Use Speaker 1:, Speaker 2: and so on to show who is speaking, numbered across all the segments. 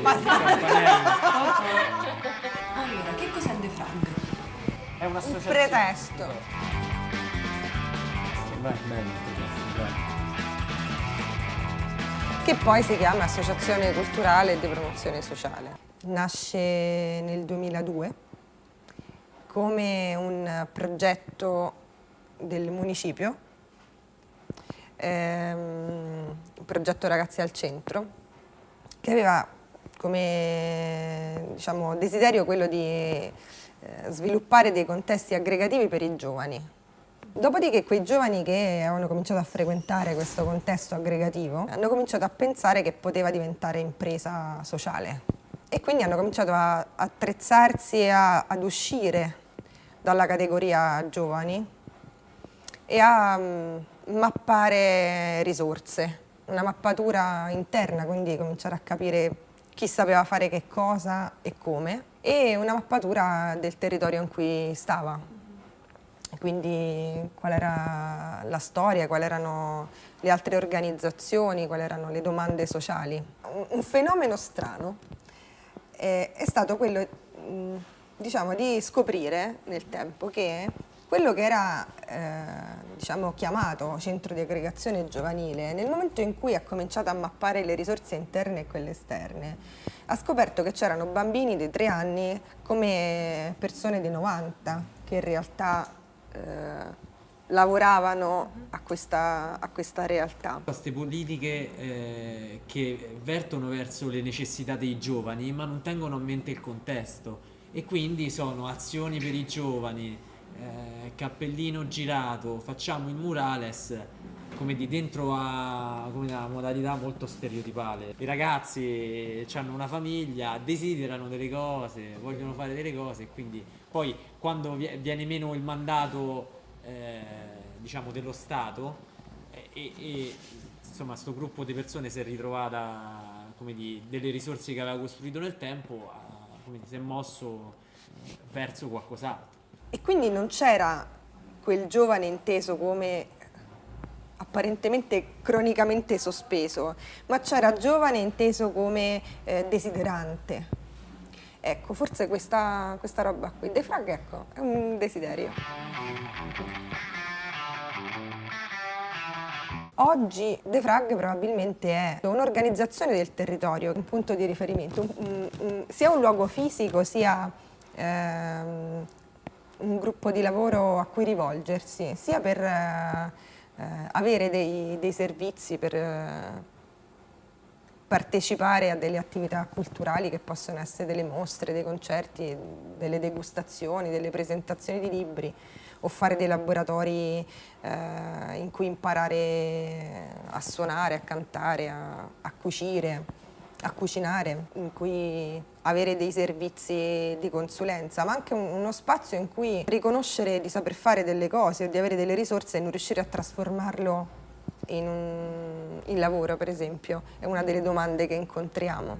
Speaker 1: campanello.
Speaker 2: Allora, che cos'è il defrag?
Speaker 1: È un'associazione.
Speaker 3: Pretesto.
Speaker 1: Beh, bello il pretesto, bello.
Speaker 3: Che poi si chiama Associazione Culturale di Promozione Sociale. Nasce nel 2002 come un progetto del municipio, un progetto Ragazzi al Centro, che aveva come desiderio quello di sviluppare dei contesti aggregativi per i giovani. Dopodiché quei giovani che avevano cominciato a frequentare questo contesto aggregativo hanno cominciato a pensare che poteva diventare impresa sociale e quindi hanno cominciato a attrezzarsi e ad uscire dalla categoria giovani e a mappare risorse, una mappatura interna, quindi cominciare a capire chi sapeva fare che cosa e come, e una mappatura del territorio in cui stava. Quindi qual era la storia, quali erano le altre organizzazioni, quali erano le domande sociali. Un fenomeno strano è stato quello, di scoprire nel tempo che quello che era chiamato centro di aggregazione giovanile, nel momento in cui ha cominciato a mappare le risorse interne e quelle esterne, ha scoperto che c'erano bambini di 3 anni come persone di 90 che in realtà lavoravano a questa realtà.
Speaker 4: Queste politiche che vertono verso le necessità dei giovani ma non tengono a mente il contesto e quindi sono azioni per i giovani, cappellino girato, facciamo il murales, come di dentro a una modalità molto stereotipale. I ragazzi hanno una famiglia, desiderano delle cose, vogliono fare delle cose e quindi poi quando viene meno il mandato dello Stato insomma sto gruppo di persone si è ritrovata delle risorse che aveva costruito nel tempo, si è mosso verso qualcos'altro.
Speaker 3: E quindi non c'era quel giovane inteso come apparentemente cronicamente sospeso, ma c'era giovane inteso come desiderante. Ecco, forse questa roba qui, defrag, ecco, è un desiderio. Oggi defrag probabilmente è un'organizzazione del territorio, un punto di riferimento, sia un luogo fisico, sia un gruppo di lavoro a cui rivolgersi, sia per avere dei servizi, per partecipare a delle attività culturali che possono essere delle mostre, dei concerti, delle degustazioni, delle presentazioni di libri, o fare dei laboratori in cui imparare a suonare, a cantare, a cucire, a cucinare, in cui avere dei servizi di consulenza, ma anche uno spazio in cui riconoscere di saper fare delle cose o di avere delle risorse e non riuscire a trasformarlo in lavoro, per esempio, è una delle domande che incontriamo.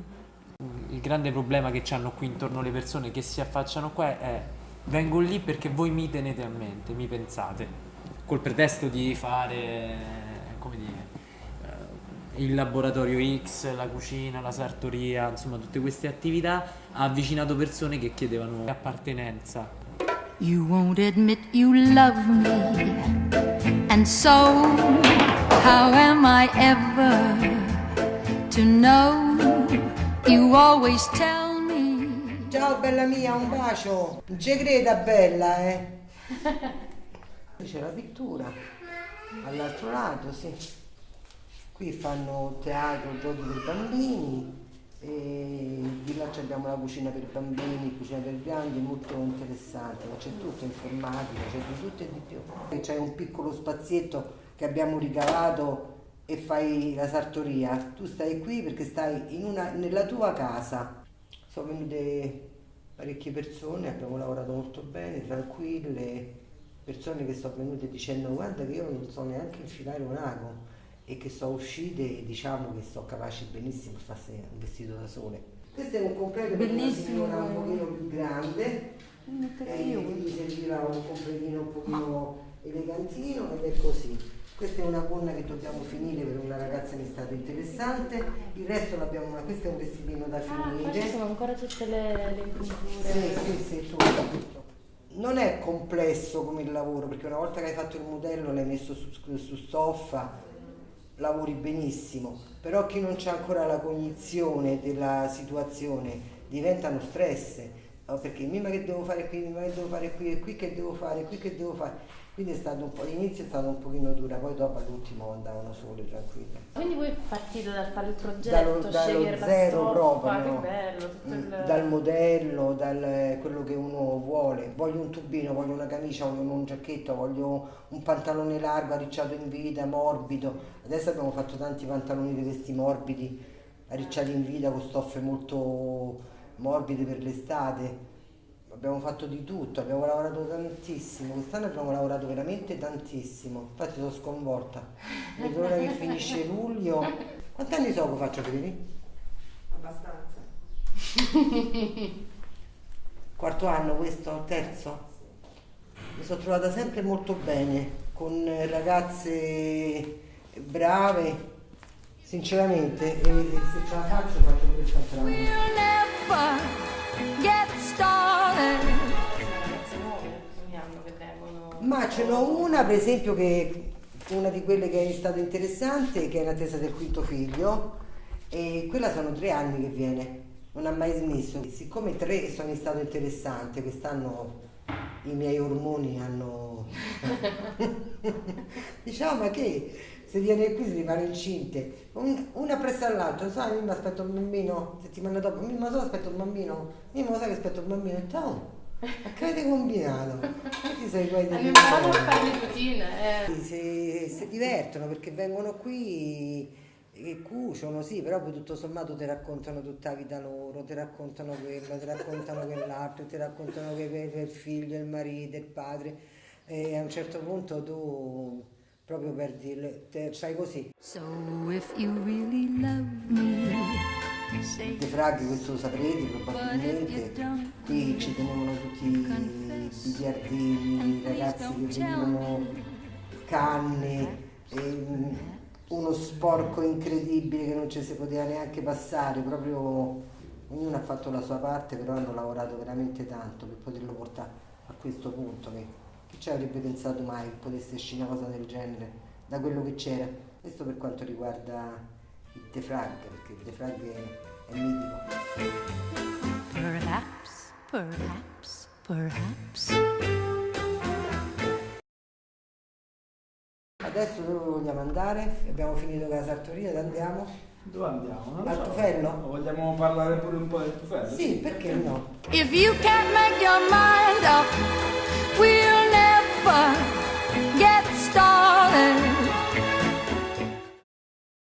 Speaker 4: Il grande problema che hanno qui intorno le persone che si affacciano qua è: vengo lì perché voi mi tenete a mente, mi pensate, col pretesto di fare il laboratorio X, la cucina, la sartoria, insomma tutte queste attività, ha avvicinato persone che chiedevano appartenenza.
Speaker 5: You won't admit you love me, and so how am I ever to know? You always tell me.
Speaker 6: Ciao bella mia, un bacio. Non ci creda bella, Qui c'è la pittura, all'altro lato, sì. Qui fanno teatro, giochi per bambini, e di là abbiamo la cucina per bambini, cucina per grandi, è molto interessante, ma c'è tutto, informatica, c'è di tutto e di più. C'è un piccolo spazietto che abbiamo ricavato e fai la sartoria. Tu stai qui perché stai nella tua casa. Sono venute parecchie persone, abbiamo lavorato molto bene, tranquille, persone che sono venute dicendo guarda che io non so neanche infilare un ago e che sono uscite e diciamo che sono capaci benissimo di farsi un vestito da sole. Questo è un completo bellissimo, una un pochino più grande, quindi serviva un completino un pochino elegantino ed è così. Questa è una gonna che dobbiamo finire per una ragazza che è stato interessante, il resto l'abbiamo, questo è un vestitino da
Speaker 2: Qua ci
Speaker 6: finire.
Speaker 2: sono ancora tutte le impunture.
Speaker 6: Sì, tutto. Non è complesso come il lavoro, perché una volta che hai fatto il modello l'hai messo su stoffa, lavori benissimo, però chi non c'ha ancora la cognizione della situazione diventa uno stress, no? Perché ma che devo fare qui, ma che devo fare qui, e qui che devo fare, qui che devo fare. Quindi è stato un po', all'inizio è stata un pochino dura, poi dopo all'ultimo andavano sole, tranquille.
Speaker 2: Quindi voi partite dal fare il progetto,
Speaker 6: Dallo
Speaker 2: scegliere la
Speaker 6: zero
Speaker 2: stoffa,
Speaker 6: proprio,
Speaker 2: che
Speaker 6: no?
Speaker 2: bello, tutto il...
Speaker 6: Dal modello, dal quello che uno vuole. Voglio un tubino, voglio una camicia, voglio un giacchetto, voglio un pantalone largo, arricciato in vita, morbido. Adesso abbiamo fatto tanti pantaloni di questi morbidi, arricciati in vita con stoffe molto morbide per l'estate. Abbiamo fatto di tutto, abbiamo lavorato tantissimo, quest'anno abbiamo lavorato veramente tantissimo, infatti sono sconvolta, vedo l'ora che finisce luglio. Quanti anni so che faccio, Federico?
Speaker 3: Abbastanza.
Speaker 6: Quarto anno questo, terzo? Mi sono trovata sempre molto bene, con ragazze brave, sinceramente, e se ce la faccio pure il pantalone.
Speaker 5: We'll never get started.
Speaker 2: ragazze nuove ogni anno che vengono.
Speaker 6: Ma ce n'ho una per esempio che una di quelle che è stato interessante, che è in attesa del quinto figlio, e quella sono 3 anni che viene, non ha mai smesso. Siccome 3 sono in stato interessante, quest'anno i miei ormoni hanno diciamo, ma che se viene qui si rimane incinte, una presso all'altra, sai, mi aspetto un bambino, settimana dopo, mi so aspetto un bambino, mi sai che aspetto un bambino, e ciao. Che avete combinato? Questi sono i tuoi
Speaker 2: Hanno imparato a fare le routine,
Speaker 6: si divertono perché vengono qui e cuciono, sì, però poi tutto sommato ti raccontano tutta la vita loro, ti raccontano quello, ti raccontano quell'altro, ti raccontano che il figlio, il marito, il padre, e a un certo punto tu proprio perdi, sai così.
Speaker 5: So if you really love me, say
Speaker 6: De Fraghi, questo lo saprete probabilmente, qui ci tenevano tutti i biliardini, i ragazzi che venivano, canne, uno sporco incredibile che non ci si poteva neanche passare, proprio ognuno ha fatto la sua parte, però hanno lavorato veramente tanto per poterlo portare a questo punto, che chi ci avrebbe pensato mai che potesse uscire una cosa del genere da quello che c'era. Questo per quanto riguarda il De Fraghi, perché il De Fraghi è mitico.
Speaker 5: perhaps.
Speaker 6: Adesso dove vogliamo andare? Abbiamo finito con la sartoria ed andiamo?
Speaker 1: Dove andiamo? Non lo
Speaker 6: Al
Speaker 1: so.
Speaker 6: Tufello?
Speaker 1: Vogliamo parlare pure un po' del Tufello?
Speaker 6: Sì, perché no?
Speaker 5: If you can't make your mind up, we'll never